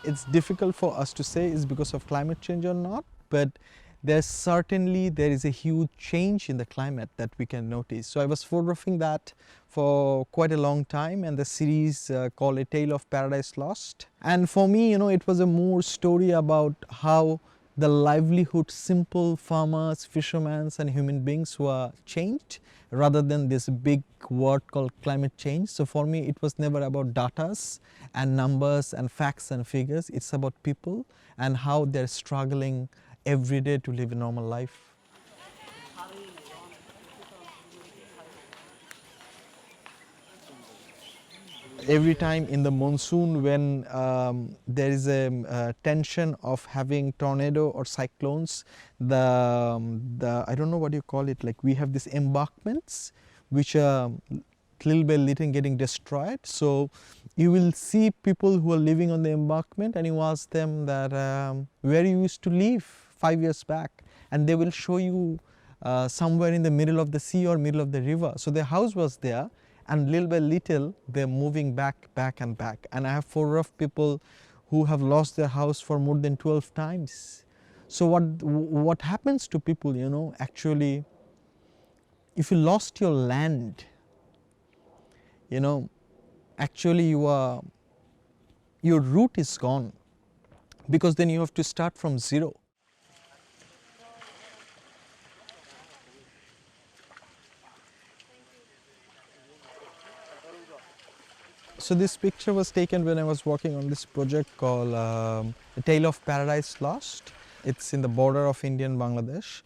it's difficult for us to say is because of climate change or not, but there is a huge change in the climate that we can notice. So I was photographing that for quite a long time, and the series called A Tale of Paradise Lost. And for me, it was a more story about how the livelihood, simple farmers, fishermen and human beings were changed rather than this big word called climate change. So for me, it was never about datas and numbers and facts and figures. It's about people and how they're struggling every day to live a normal life. Every time in the monsoon when there is a tension of having tornado or cyclones, the I don't know what you call it, like we have these embankments which are little by little getting destroyed. So you will see people who are living on the embankment and you ask them that where you used to live 5 years back, and they will show you somewhere in the middle of the sea or middle of the river. So their house was there, and little by little they're moving back and back. And I have photographed people who have lost their house for more than 12 times. So what happens to people, actually, if you lost your land, actually your root is gone, because then you have to start from zero. So this picture was taken when I was working on this project called A Tale of Paradise Lost. It's in the border of India and Bangladesh.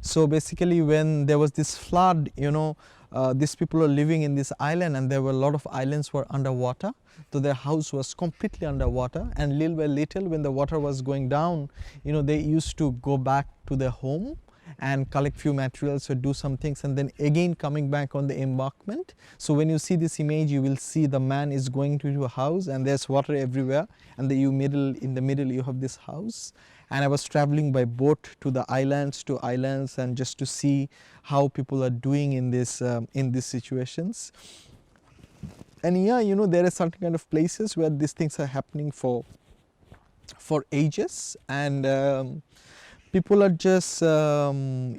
So basically when there was this flood, these people are living in this island, and there were a lot of islands were underwater. So their house was completely underwater, and little by little when the water was going down, they used to go back to their home and collect few materials or do some things, and then again coming back on the embankment. So when you see this image, you will see the man is going to a house and there's water everywhere, and in the middle you have this house. And I was traveling by boat to the islands and just to see how people are doing in these situations. And yeah, there are certain kind of places where these things are happening for ages, and people are just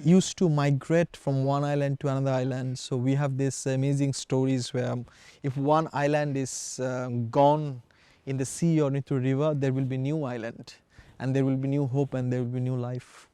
used to migrate from one island to another island. So we have these amazing stories where if one island is gone in the sea or into a river, there will be new island, and there will be new hope, and there will be new life.